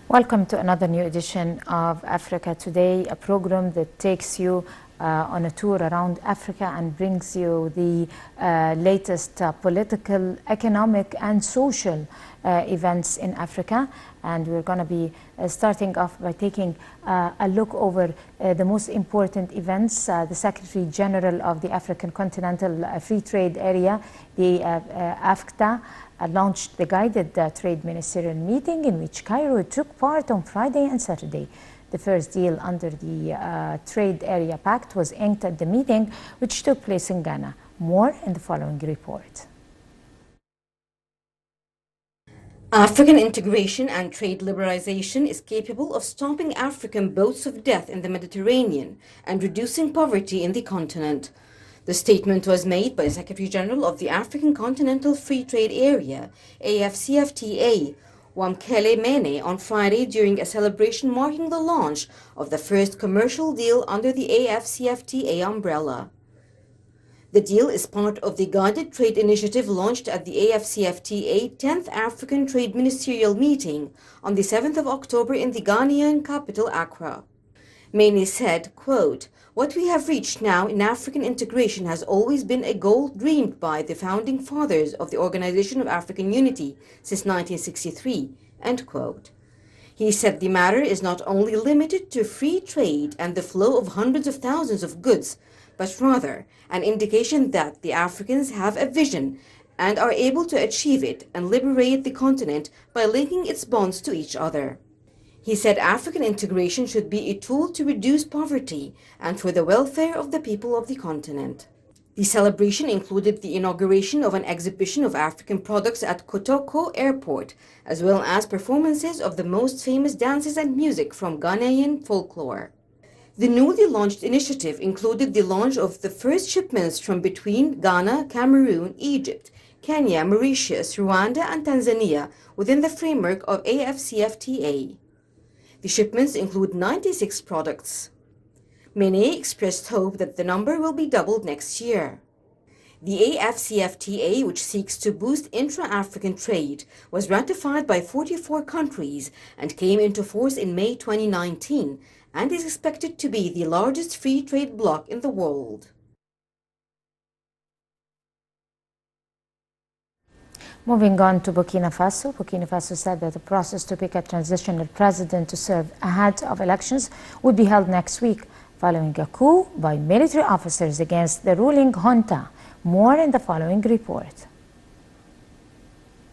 Welcome to another new edition of Africa Today, a program that takes you on a tour around Africa and brings you the latest political, economic and social events in Africa. And we're going to be starting off by taking a look over the most important events. The Secretary General of the African Continental Free Trade Area, the AFCTA, launched the guided trade ministerial meeting in which Cairo took part on Friday and Saturday. The first deal under the Trade Area Pact was inked at the meeting, which took place in Ghana. More in the following report. African integration and trade liberalization is capable of stopping African boats of death in the Mediterranean and reducing poverty in the continent. The statement was made by the Secretary General of the African Continental Free Trade Area, AFCFTA, Wamkele Mene, on Friday during a celebration marking the launch of the first commercial deal under the AFCFTA umbrella. The deal is part of the guided trade initiative launched at the AFCFTA 10th African Trade Ministerial Meeting on the 7th of October in the Ghanaian capital, Accra. Mene said, quote, "What we have reached now in African integration has always been a goal dreamed by the founding fathers of the Organization of African Unity since 1963, end quote. He said the matter is not only limited to free trade and the flow of hundreds of thousands of goods, but rather an indication that the Africans have a vision and are able to achieve it and liberate the continent by linking its bonds to each other. He said African integration should be a tool to reduce poverty and for the welfare of the people of the continent. The celebration included the inauguration of an exhibition of African products at Kotoko Airport, as well as performances of the most famous dances and music from Ghanaian folklore. The newly launched initiative included the launch of the first shipments from between Ghana, Cameroon, Egypt, Kenya, Mauritius, Rwanda, and Tanzania within the framework of AFCFTA. The shipments include 96 products. Mene expressed hope that the number will be doubled next year. The AFCFTA, which seeks to boost intra-African trade, was ratified by 44 countries and came into force in May 2019 and is expected to be the largest free trade bloc in the world. Moving on to Burkina Faso. Burkina Faso said that the process to pick a transitional president to serve ahead of elections would be held next week, following a coup by military officers against the ruling junta. More in the following report.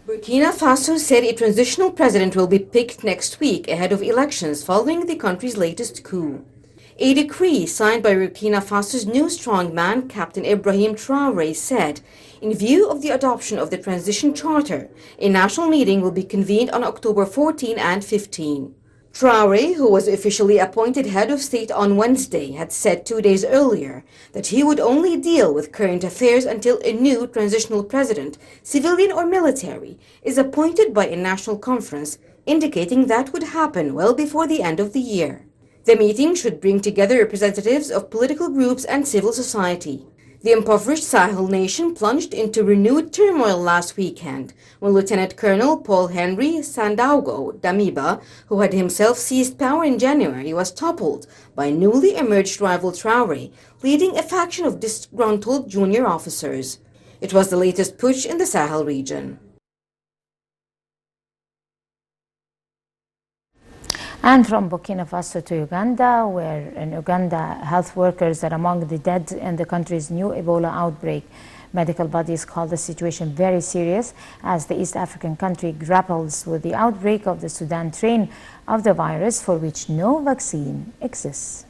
Burkina Faso said a transitional president will be picked next week ahead of elections following the country's latest coup. A decree signed by Burkina Faso's new strongman, Captain Ibrahim Traoré, said, in view of the adoption of the transition charter, a national meeting will be convened on October 14 and 15. Traoré, who was officially appointed head of state on Wednesday, had said 2 days earlier that he would only deal with current affairs until a new transitional president, civilian or military, is appointed by a national conference, indicating that would happen well before the end of the year. The meeting should bring together representatives of political groups and civil society. The impoverished Sahel nation plunged into renewed turmoil last weekend when Lieutenant Colonel Paul-Henri Sandaogo Damiba, who had himself seized power in January, was toppled by newly emerged rival Traoré, leading a faction of disgruntled junior officers. It was the latest putsch in the Sahel region. And from Burkina Faso to Uganda, where in Uganda, health workers are among the dead in the country's new Ebola outbreak. Medical bodies call the situation very serious as the East African country grapples with the outbreak of the Sudan strain of the virus for which no vaccine exists.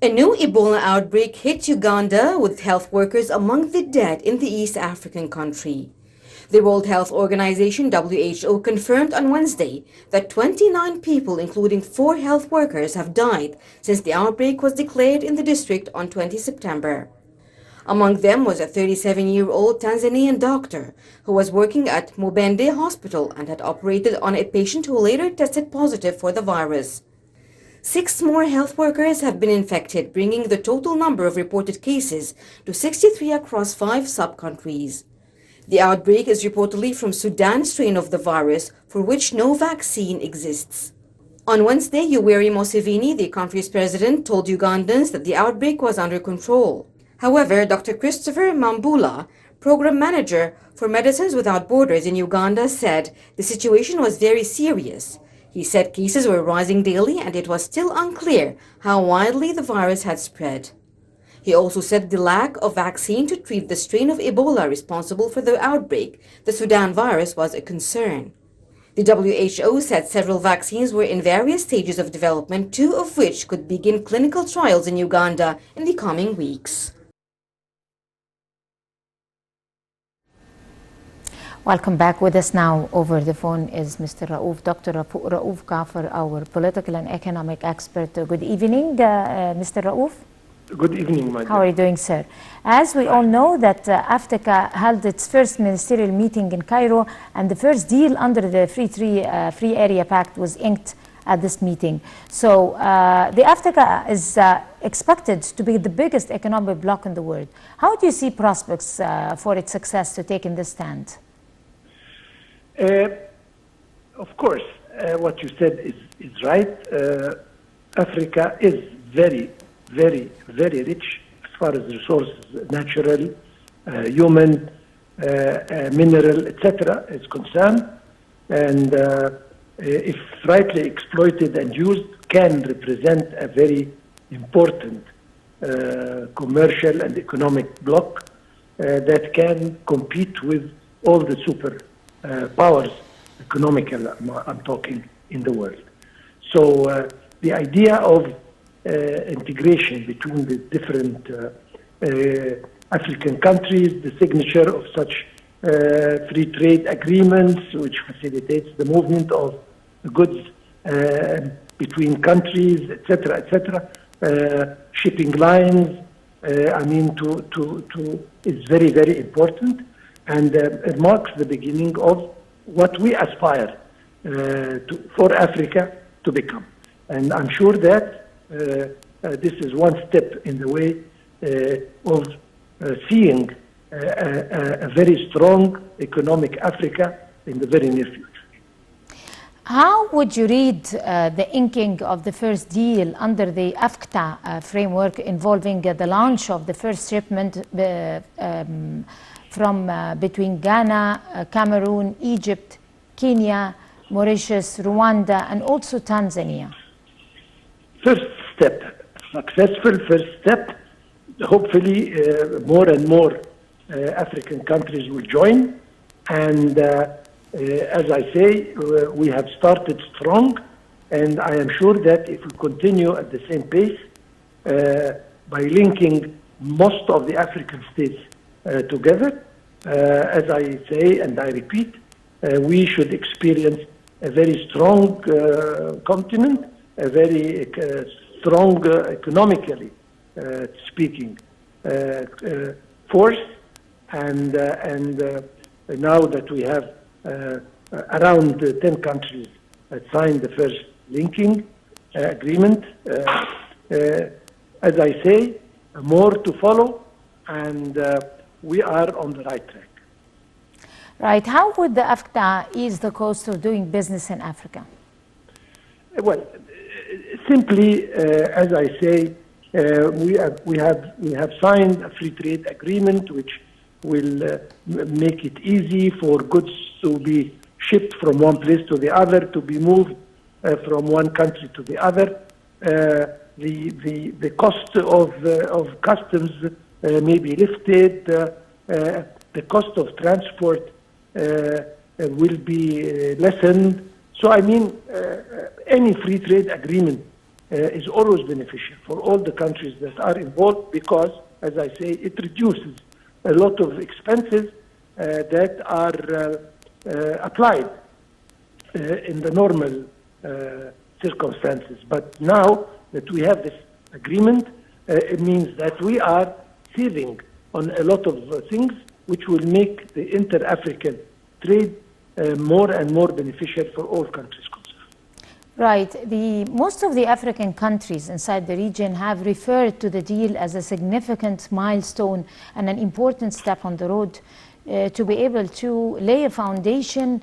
A new Ebola outbreak hit Uganda, with health workers among the dead in the East African country. The World Health Organization (WHO) confirmed on Wednesday that 29 people, including 4 health workers, have died since the outbreak was declared in the district on 20 September. Among them was a 37-year-old Tanzanian doctor who was working at Mubende Hospital and had operated on a patient who later tested positive for the virus. 6 more health workers have been infected, bringing the total number of reported cases to 63 across 5 sub-countries. The outbreak is reportedly from Sudan strain of the virus, for which no vaccine exists. On Wednesday, Yoweri Museveni, the country's president, told Ugandans that the outbreak was under control. However, Dr. Christopher Mambula, program manager for Medicines Without Borders in Uganda, said the situation was very serious. He said cases were rising daily and it was still unclear how widely the virus had spread. He also said the lack of vaccine to treat the strain of Ebola responsible for the outbreak, the Sudan virus, was a concern. The WHO said several vaccines were in various stages of development, 2 of which could begin clinical trials in Uganda in the coming weeks. Welcome back. With us now over the phone is Mr. Raouf, Dr. Raouf Gaafar, our political and economic expert. Good evening, Mr. Raouf. Good evening, my dear. How are you doing, sir? As we all know that Africa held its first ministerial meeting in Cairo, and the first deal under the Free Area Pact was inked at this meeting. So the Africa is expected to be the biggest economic bloc in the world. How do you see prospects for its success to take in this stand? Of course, what you said is right. Africa is very rich as far as resources, natural, human, mineral, etc. is concerned, and if rightly exploited and used, can represent a very important commercial and economic bloc that can compete with all the super powers, economical, I'm talking, in the world. So the idea of integration between the different African countries, the signature of such free trade agreements, which facilitates the movement of goods between countries, etc., shipping lines, is very important, and it marks the beginning of what we aspire for Africa to become. And I'm sure that this is one step in the way of seeing a very strong economic Africa in the very near future. How would you read the inking of the first deal under the AFCTA framework involving the launch of the first shipment between Ghana, Cameroon, Egypt, Kenya, Mauritius, Rwanda, and also Tanzania? First step, successful first step. Hopefully, more and more African countries will join. And as I say, we have started strong. And I am sure that if we continue at the same pace, by linking most of the African states together, as I say and I repeat, we should experience a very strong continent, a very strong economically speaking force, and now that we have around 10 countries that signed the first linking agreement, as I say, more to follow, and we are on the right track. Right. How would the AFCTA ease the cost of doing business in Africa? Well, simply, as I say, we have signed a free trade agreement which will make it easy for goods to be shipped from one place to the other, to be moved from one country to the other. The cost of customs may be lifted. The cost of transport will be lessened. So I mean, any free trade agreement is always beneficial for all the countries that are involved because, as I say, it reduces a lot of expenses that are applied in the normal circumstances. But now that we have this agreement, it means that we are saving on a lot of things which will make the inter-African trade more and more beneficial for all countries concerned. Right. Most of the African countries inside the region have referred to the deal as a significant milestone and an important step on the road to be able to lay a foundation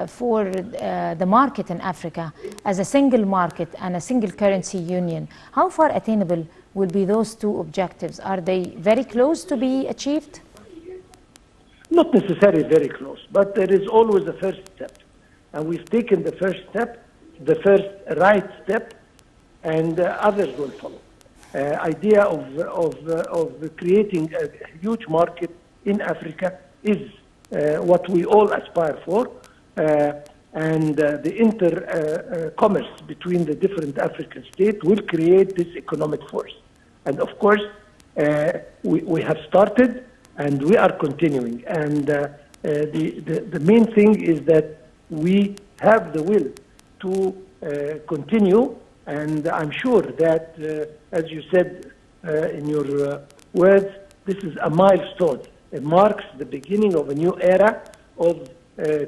for the market in Africa as a single market and a single currency union. How far attainable will be those two objectives? Are they very close to be achieved? Not necessarily very close, but there is always a first step. And we've taken the first step, the first right step, and others will follow. Idea of creating a huge market in Africa is what we all aspire for. And the inter-commerce between the different African states will create this economic force. And of course, we have started and we are continuing. And the main thing is that we have the will to continue. And I'm sure that, as you said in your words, this is a milestone. It marks the beginning of a new era of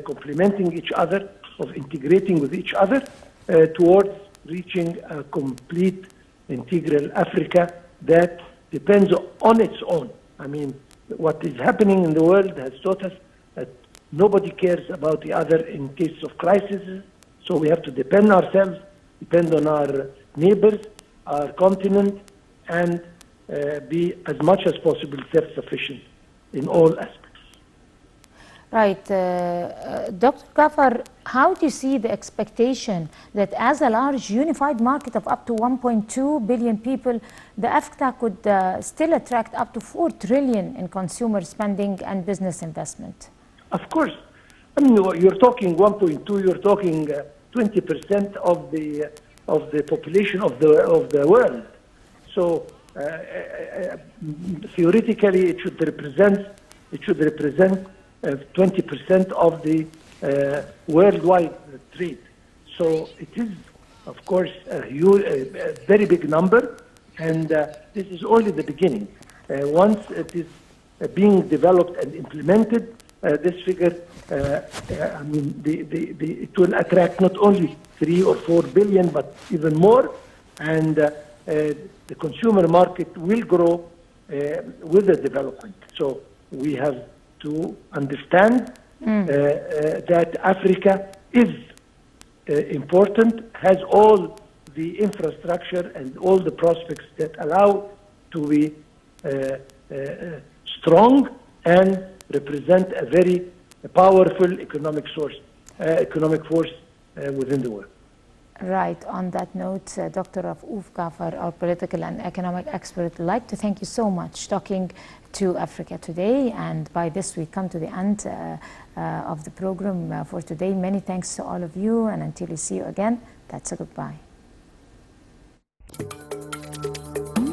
complementing each other, of integrating with each other towards reaching a complete integral Africa that depends on its own. I mean, what is happening in the world has taught us that nobody cares about the other in case of crises, so we have to depend ourselves, depend on our neighbors, our continent, and be as much as possible self-sufficient in all aspects. Right. Dr. Gaafar, how do you see the expectation that as a large unified market of up to 1.2 billion people, the AfCFTA could still attract up to 4 trillion in consumer spending and business investment? Of course. I mean, you're talking 1.2, you're talking 20% of the population of the world. So theoretically, it should represent 20% of the worldwide trade. So it is, of course, a very big number, and this is only the beginning. Once it is being developed and implemented, this figure, I mean, it will attract not only 3 or 4 billion, but even more, and the consumer market will grow with the development. So we have to understand that Africa is important, has all the infrastructure and all the prospects that allow to be strong and represent a very powerful economic force within the world. Right. On that note, Dr. Rauf Gaafar, our political and economic expert, would like to thank you so much talking to Africa Today. And by this, we come to the end of the program for today. Many thanks to all of you. And until we see you again, that's a goodbye.